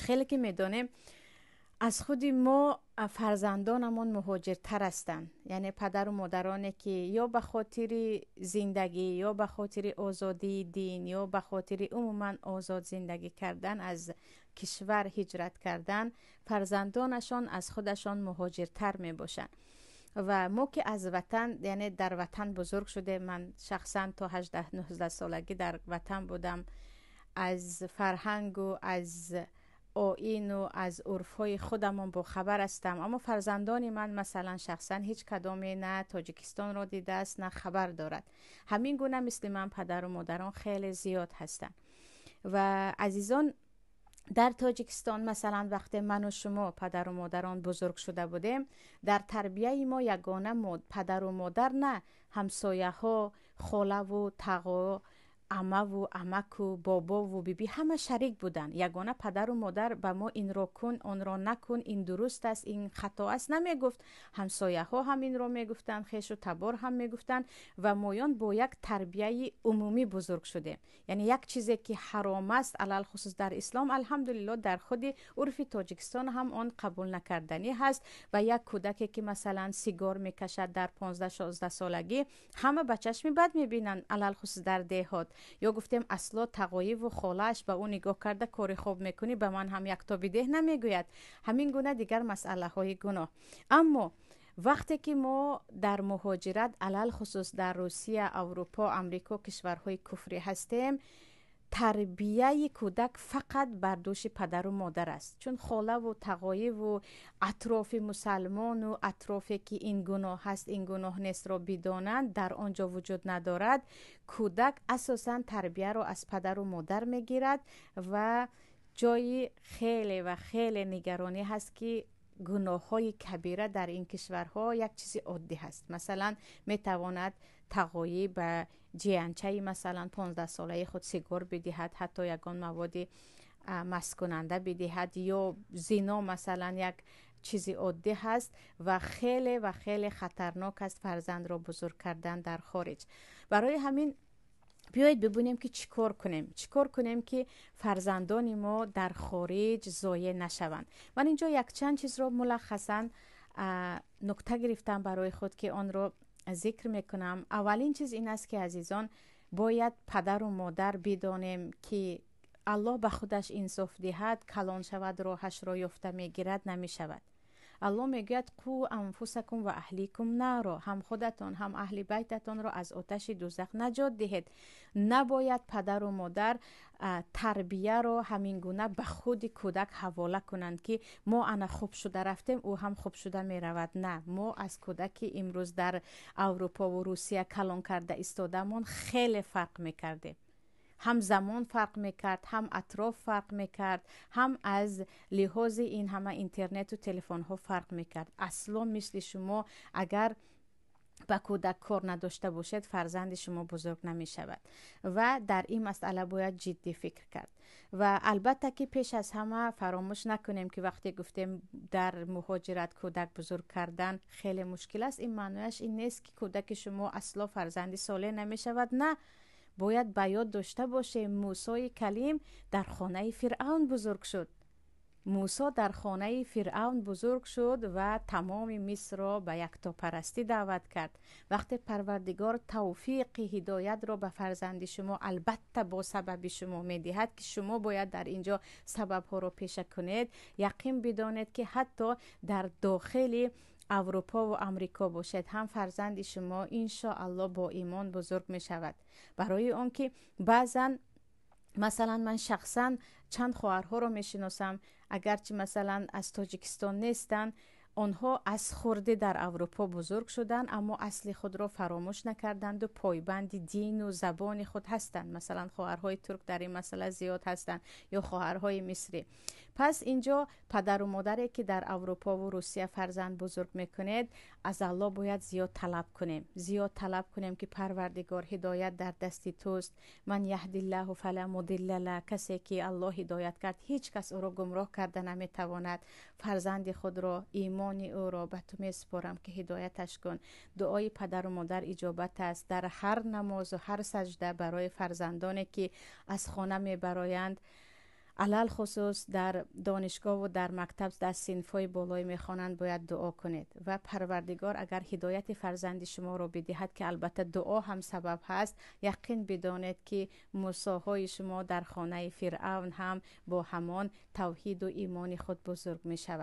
خیلی که میدانیم از خود ما فرزندانمون مهاجرتر هستند، یعنی پدر و مادرانی که یا به خاطر زندگی یا به خاطر آزادی دین یا به خاطر عموما آزاد زندگی کردن از کشور هجرت کردن، فرزندانشان از خودشان مهاجرتر می باشند. و ما که از وطن، یعنی در وطن بزرگ شده، من شخصا تا 18-19 سالگی در وطن بودم، از فرهنگ و از آیین و از عرفهای خودمون با خبر هستم، اما فرزندان من مثلا شخصا هیچ کدامی نه تاجیکستان را دیده است نه خبر دارد. همین گونه مثل من پدر و مادران خیلی زیاد هستند. و عزیزان، در تاجیکستان مثلا وقتی من و شما پدر و مادران بزرگ شده بودیم، در تربیه ما یگانه پدر و مادر نه، همسایه ها، خاله و تقا، عمه و عمک و بابا و بیبی همه شریک بودن. یگانه پدر و مادر به ما این را کن آن را نکن، این درست است این خطا است نمیگفت. همسایه ها هم این را میگفتن، خیش و تبار هم میگفتن و مایان با یک تربیه عمومی بزرگ شده. یعنی یک چیزی که حرام است علل خصوص در اسلام، الحمدلله در خود عرف تاجیکستان هم آن قبول نکردنی هست. و یک کودکی که مثلا سیگار میکشد در 15-16 سالگی، همه به چشم بد میبینن، علل خصوص در دهات. یا گفتیم اصلا تقایی و خالش به اون نگاه کرده کار خوب میکنی، به من هم یک تا بده نمیگوید. همین گونه دیگر مسئله های گناه. اما وقتی که ما در مهاجرت علل خصوص در روسیه، اروپا، امریکا، کشورهای کفری هستیم، تربیه کودک فقط بر دوش پدر و مادر است. چون خاله و تقایی و اطراف مسلمان و اطرافی که این گناه هست این گناه نیست را بدانند در آنجا وجود ندارد. کودک اساسا تربیه را از پدر و مادر میگیرد و جای خیلی و خیلی نگرانی هست که گناه های کبیره در این کشورها یک چیزی عادی هست. مثلا میتواند تقایی به جیانچه مثلا 15 ساله خود سیگار بدهد، حتی یگان مواد مست کننده بدهد، یا زنا مثلا یک چیزی عادی هست و خیلی و خیلی خطرناک است فرزند را بزرگ کردن در خارج. برای همین بیایید ببینیم که چیکار کنیم که فرزندان ما در خارج ضایع نشوند. من اینجا یک چند چیز رو ملخصاً نکته گرفتم برای خود که آن رو ذکر میکنم. اولین چیز این است که عزیزان، باید پدر و مادر بدانیم که الله به خودش انصاف دهد، کلان شود راهش را یافته میگیرد نمیشود. الله میگوید قو انفسکم و اهلیکم نارا، هم خودتان هم اهل بیتتان را از آتش دوزخ نجات دهید. نباید پدر و مادر تربیه را همین گونه به خود کودک حواله کنند که ما انا خوب شده رفتیم او هم خوب شده می رود. نه، ما از کودک امروز در اروپا و روسیه کلان کرده استادمون خیلی فرق میکردیم. هم زمان فرق میکرد، هم اطراف فرق میکرد، هم از لحاظ این همه اینترنت و تلفن ها فرق میکرد. اصلا مثل شما اگر با کودک کار نداشته باشید فرزند شما بزرگ نمی شود و در این مسئله باید جدی فکر کرد. و البته که پیش از همه فراموش نکنیم که وقتی گفتیم در مهاجرت کودک بزرگ کردن خیلی مشکل است، این معنیش این نیست که کودک شما اصلا فرزند صالح نمی شود. نه، باید به یاد داشته باشه موسی کلیم در خانه فرعون بزرگ شد. موسی در خانه فرعون بزرگ شد و تمام مصر را به یکتاپرستی دعوت کرد. وقتی پروردگار توفیق هدایت را به فرزند شما البته با سبب شما میدهد که شما باید در اینجا سبب ها را پیشه کنید، یقین بدانید که حتی در داخل اروپا و امریکا باشد هم فرزند شما انشاءالله با ایمان بزرگ می شود. برای اون که بعضا مثلا من شخصا چند خواهرها رو میشناسم، اگرچه مثلا از تاجیکستان نیستن، آنها از خورده در اروپا بزرگ شدن اما اصل خود را فراموش نکردند و پایبند دین و زبان خود هستند. مثلا خواهرهای ترک در این مسئله زیاد هستند یا خواهرهای مصری. پس اینجا پدر و مادری که در اروپا و روسیه فرزند بزرگ میکنید، از الله باید زیاد طلب کنیم که پروردگار هدایت در دست توست. من یهدی الله فلا مضل له، کسی که الله هدایت کرد هیچ کس او را گمراه کرده نمیتواند. فرزند خود را، ایمان او را به تو میسپارم که هدایتش کن. دعای پدر و مادر اجابت است. در هر نماز و هر سجده برای فرزندانی که از خانه میبرایند علل خصوص در دانشگاه و در مکتب در صنف‌های بالای میخوانند باید دعا کنید و پروردگار اگر هدایت فرزند شما رو بدهد که البته دعا هم سبب هست، یقین بدانید که موسی شما در خانه فرعون هم با همان توحید و ایمان خود بزرگ می شود.